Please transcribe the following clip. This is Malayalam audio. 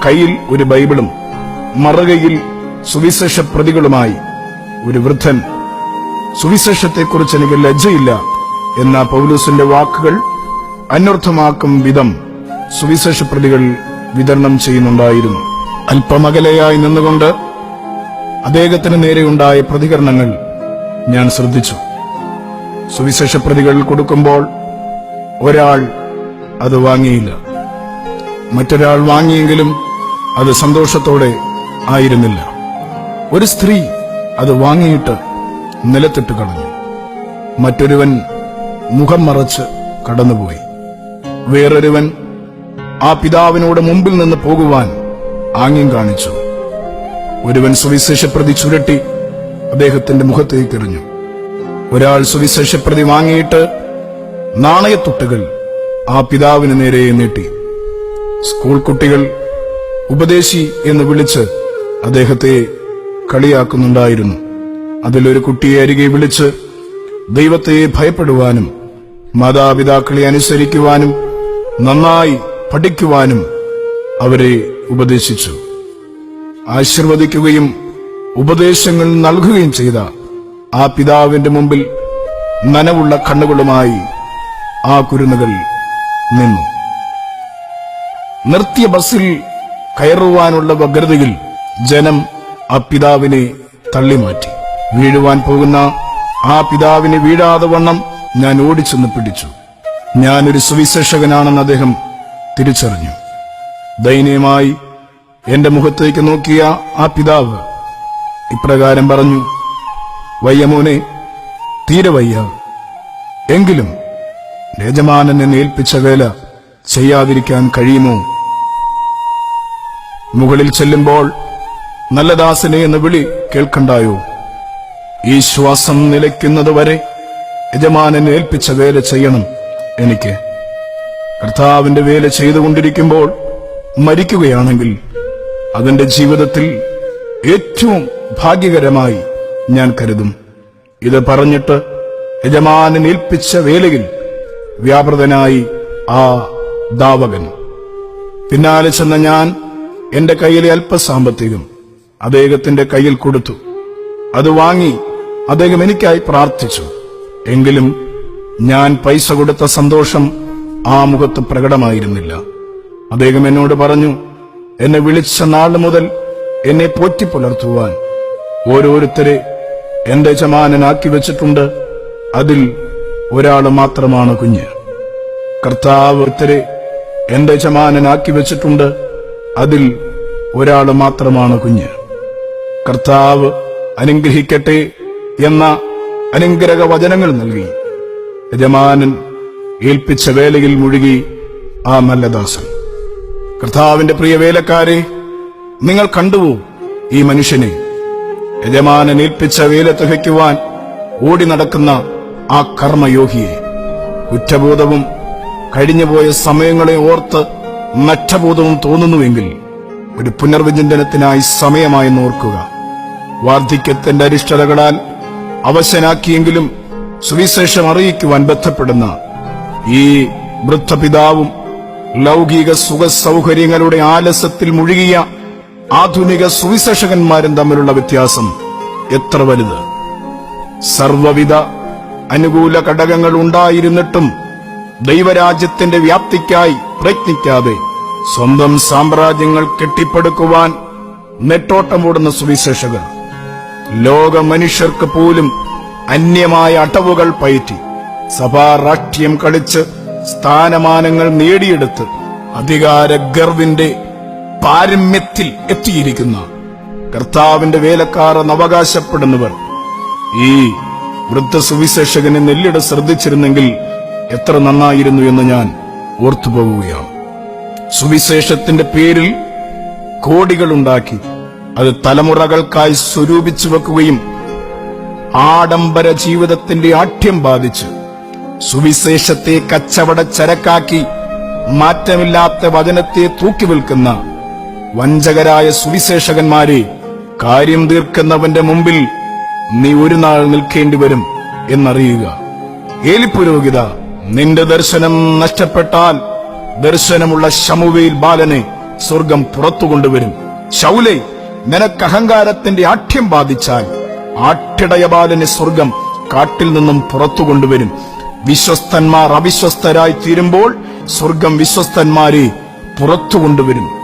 കയ്യിൽ ഒരു ബൈബിളും മറുകയിൽ സുവിശേഷ പ്രതികളുമായി ഒരു വൃദ്ധൻ. സുവിശേഷത്തെക്കുറിച്ച് എനിക്ക് ലജ്ജയില്ല എന്ന പൗലോസിന്റെ വാക്കുകൾ അന്വർത്ഥമാക്കും വിധം സുവിശേഷ പ്രതികൾ വിതരണം ചെയ്യുന്നുണ്ടായിരുന്നു. അല്പമകലെയായി നിന്നുകൊണ്ട് അദ്ദേഹത്തിന് നേരെയുണ്ടായ പ്രതികരണങ്ങൾ ഞാൻ ശ്രദ്ധിച്ചു. സുവിശേഷ പ്രതികൾ കൊടുക്കുമ്പോൾ ഒരാൾ അത് വാങ്ങിയില്ല. മറ്റൊരാൾ വാങ്ങിയെങ്കിലും അത് സന്തോഷത്തോടെ ആയിരുന്നില്ല. ഒരു സ്ത്രീ അത് വാങ്ങിയിട്ട് നിലത്തിട്ട് കളഞ്ഞു. മറ്റൊരുവൻ മുഖം മറച്ച് കടന്നുപോയി. വേറൊരുവൻ ആ പിതാവിനോട് മുമ്പിൽ നിന്ന് പോകുവാൻ ആംഗ്യം കാണിച്ചു. ഒരുവൻ സുവിശേഷപ്രതി ചുരുട്ടി അദ്ദേഹത്തിന്റെ മുഖത്തേക്ക് എറിഞ്ഞു. ഒരാൾ സുവിശേഷപ്രതി വാങ്ങിയിട്ട് നാണയത്തുട്ടുകൾ ആ പിതാവിന് നേരെ നീട്ടി. സ്കൂൾ കുട്ടികൾ ഉപദേശി എന്ന് വിളിച്ച് അദ്ദേഹത്തെ കളിയാക്കുന്നുണ്ടായിരുന്നു. അതിലൊരു കുട്ടിയെ അരികെ വിളിച്ച് ദൈവത്തെ ഭയപ്പെടുവാനും മാതാപിതാക്കളെ അനുസരിക്കുവാനും നന്നായി പഠിക്കുവാനും അവരെ ഉപദേശിച്ചു. ആശീർവദിക്കുകയും ഉപദേശങ്ങൾ നൽകുകയും ചെയ്ത ആ പിതാവിന്റെ മുമ്പിൽ നനവുള്ള കണ്ണുകളുമായി ആ കുരുന്നുകൾ നിന്നു. നിർത്തിയ ബസ്സിൽ കയറുവാനുള്ള വ്യഗ്രതയിൽ ജനം ആ പിതാവിനെ തള്ളിമാറ്റി. വീഴുവാൻ പോകുന്ന ആ പിതാവിനെ വീഴാതെ വണ്ണം ഞാൻ ഓടിച്ചെന്ന് പിടിച്ചു. ഞാനൊരു സുവിശേഷകനാണെന്ന് അദ്ദേഹം തിരിച്ചറിഞ്ഞു. ദയനീയമായി എന്റെ മുഖത്തേക്ക് നോക്കിയ ആ പിതാവ് ഇപ്രകാരം പറഞ്ഞു: വയ്യ മോനെ, തീരെ വയ്യ. എങ്കിലും യജമാനനെ ഏൽപ്പിച്ച വേല ചെയ്യാതിരിക്കാൻ കഴിയുമോ? മുകളിൽ ചെല്ലുമ്പോൾ നല്ല ദാസനെ എന്ന് വിളി കേൾക്കണ്ടായോ? ഈ ശ്വാസം നിലയ്ക്കുന്നതുവരെ യജമാനനെ ഏൽപ്പിച്ച വേല ചെയ്യണം എനിക്ക്. കർത്താവിന്റെ വേല ചെയ്തുകൊണ്ടിരിക്കുമ്പോൾ മരിക്കുകയാണെങ്കിൽ അതിന്റെ ജീവിതത്തിൽ ഏറ്റവും ഭാഗ്യകരമായി ഞാൻ കരുതും. ഇത് പറഞ്ഞിട്ട് യജമാനൻ ഏൽപ്പിച്ച വേലയിൽ വ്യാപൃതനായി ആ ദാവകൻ. പിന്നാലെ ചെന്ന ഞാൻ എന്റെ കയ്യിലെ അല്പസാമ്പത്തികം അദ്ദേഹത്തിന്റെ കയ്യിൽ കൊടുത്തു. അത് വാങ്ങി അദ്ദേഹം എനിക്കായി പ്രാർത്ഥിച്ചു. എങ്കിലും ഞാൻ പൈസ കൊടുത്ത സന്തോഷം ആ മുഖത്ത് പ്രകടമായിരുന്നില്ല. അദ്ദേഹം എന്നോട് പറഞ്ഞു: എന്നെ വിളിച്ച നാൾ മുതൽ എന്നെ പോറ്റിപ്പുലർത്തുവാൻ ഓരോരുത്തരെ എന്റെ യജമാനനാക്കി വെച്ചിട്ടുണ്ട്. അതിൽ ഒരാള് മാത്രമാണ് കുഞ്ഞ്. കർത്താവ് ഒരുത്തരെ എന്റെ യജമാനനാക്കി വെച്ചിട്ടുണ്ട്. അതിൽ ഒരാള് മാത്രമാണ് കുഞ്ഞ്. കർത്താവ് അനുഗ്രഹിക്കട്ടെ എന്ന അനുഗ്രഹ വചനങ്ങൾ നൽകി യജമാനൻ ഏൽപ്പിച്ച വേലയിൽ മുഴുകി ആ നല്ലദാസൻ. കർത്താവിന്റെ പ്രിയ വേലക്കാരെ, നിങ്ങൾ കണ്ടുവോ ഈ മനുഷ്യനെ? യജമാനൻ ഏൽപ്പിച്ച വേല തികയ്ക്കുവാൻ ഓടി നടക്കുന്ന ആ കർമ്മയോഗിയെ. കുറ്റബോധവും കഴിഞ്ഞുപോയ സമയങ്ങളെ ഓർത്ത് നഷ്ടബോധവും തോന്നുന്നുവെങ്കിൽ ഒരു പുനർവിചിന്തനത്തിനായി സമയമായെന്ന് ഓർക്കുക. വാർദ്ധക്യത്തിന്റെ അരിഷ്ടതകളാൽ അവശനാക്കിയെങ്കിലും സുവിശേഷം അറിയിക്കുവാൻ ബന്ധപ്പെടുന്ന ഈ വൃദ്ധപിതാവും ലൗകിക സുഖ സൗകര്യങ്ങളുടെ ആലസ്യത്തിൽ മുഴുകിയ ആധുനിക സുവിശേഷകന്മാരും തമ്മിലുള്ള വ്യത്യാസം എത്ര വലുത്! സർവവിധ അനുകൂല ഘടകങ്ങൾ ഉണ്ടായിരുന്നിട്ടും ദൈവരാജ്യത്തിന്റെ വ്യാപ്തിക്കായി പ്രയത്നിക്കാതെ സ്വന്തം സാമ്രാജ്യങ്ങൾ കെട്ടിപ്പടുക്കുവാൻ നെട്ടോട്ടമോടുന്ന സുവിശേഷകർ ലോക മനുഷ്യർക്ക് പോലും അന്യമായ അടവുകൾ പയറ്റി സഭാ രാഷ്ട്രീയം കളിച്ച് സ്ഥാനമാനങ്ങൾ നേടിയെടുത്ത് അധികാര ഗർവിന്റെ പാരമ്യത്തിൽ എത്തിയിരിക്കുന്ന കർത്താവിന്റെ വേലക്കാർ എന്നവകാശപ്പെടുന്നവർ ഈ വൃദ്ധ സുവിശേഷകനെ നെല്ലിട ശ്രദ്ധിച്ചിരുന്നെങ്കിൽ എത്ര നന്നായിരുന്നു എന്ന് ഞാൻ ഓർത്തുപോകുകയാണ്. സുവിശേഷത്തിന്റെ പേരിൽ കോടികളുണ്ടാക്കി അത് തലമുറകൾക്കായി സ്വരൂപിച്ചു വെക്കുകയും ആഡംബര ജീവിതത്തിന്റെ ആഠ്യം ബാധിച്ച് സുവിശേഷത്തെ കച്ചവട ചരക്കാക്കി മാറ്റമില്ലാത്ത വചനത്തെ തൂക്കി വിൽക്കുന്ന വഞ്ചകരായ സുവിശേഷകന്മാരെ കാര്യം തീർക്കുന്നവന്റെ മുമ്പിൽ നീ ഒരു നാൾ നിൽക്കേണ്ടി വരും എന്നറിയുക. ഏലിപുരോഹിത, നിന്റെ ദർശനം നഷ്ടപ്പെട്ടാൽ ദർശനമുള്ള ശമൂവേൽ ബാലനെ സ്വർഗം പുറത്തു കൊണ്ടുവരും. ശൗലേ, നിനക്ക് അഹങ്കാരത്തിന്റെ ആഠ്യം ബാധിച്ചാൽ ആട്ടിടയബാലനെ സ്വർഗം കാട്ടിൽ നിന്നും പുറത്തു കൊണ്ടുവരും. വിശ്വസ്തന്മാർ അവിശ്വസ്തരായി തീരുമ്പോൾ സ്വർഗം വിശ്വസ്തന്മാരെ പുറത്തു കൊണ്ടുവരും.